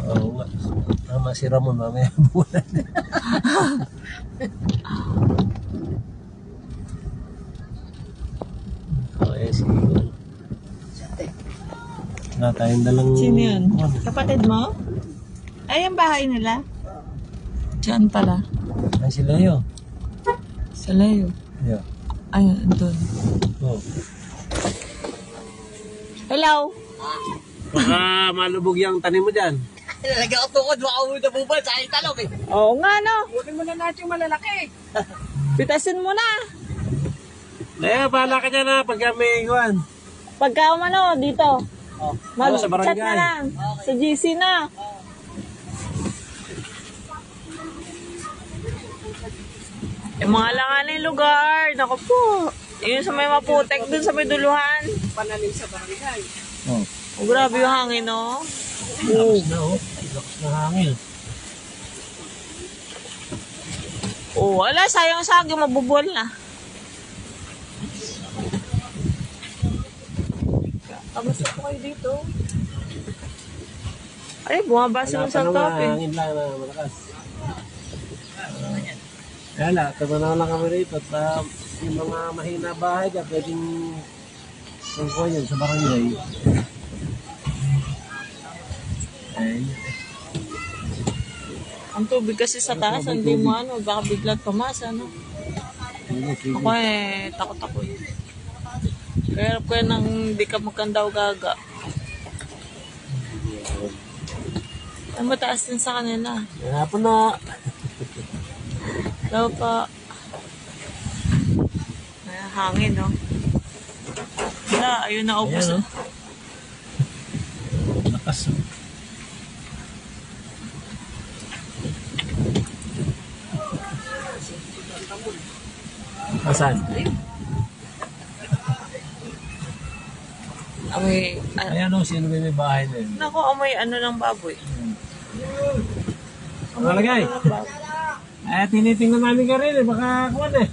Oo nga. Tama si Ramon, mamaya bulan. Okay, sige. Wala tayong dalang... Sino yun? Kapatid mo? Ay, ang bahay nila? Diyan pala. Ay, si Leo. Sa layo. Yeah. Ay, andun. Oh. Hello? Baka malubog yung tanim mo dyan. Nalagyan ko tukod, baka mo na bubal sa aking talong eh. Oo nga, no? Kunin mo na natin yung malalaki. Pitasin mo na. Leo, bahala ka dyan na pagka may iwan. Pagka umano, dito. Sa barangay. Mag-chat na lang. Sa GC na. Yung mga langanin lugar. Naku po. Yun sa may maputek dun sa may duluhan. Panalim sa barangay. Oh. Oh, grabe yung hangin, no? Lakas na, oh. Lakas na hangin. Oh, wala. Sayang saging. Mabubol na. Kamusta po kayo dito? Ay, bumabasa mo sa top eh. Hangin lang na malakas. Kaya lang, tumanaw lang kami rito at yung mga mahina bahay dyan, pwedeng tungkol yun sa barangay. Ayun. Ang tubig kasi sa taas, hindi mo ano, baka biglang tumasa, no? Sige. Ako eh, takot ako eh. Kaya ko yan nang hindi ka magkandaw gaga. Ay, mataas din sa kanila. Hapon na. Daw pa. Ay, hangin, no? Wala, ayun na ubos. Ayan, oh. Lakas. Asan? Amoy, Ayan o, sino may bahay na yun? naku, amoy ano ng baboy. Malagay. Eh, tinitingnan namin ka rin eh, baka kuwan eh.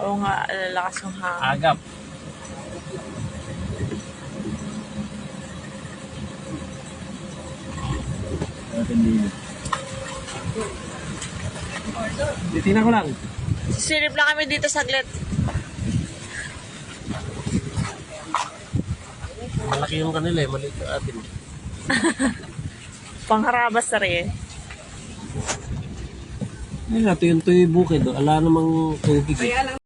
Oo nga, lalakas yung hangin. Agap. Titingnan ko lang. Silip lang kami dito saglit. Malaki yung kanila eh, maliit yung atin. Pangharabas na rin. Ayun, ito yung bukid. Ala namang tubig eh.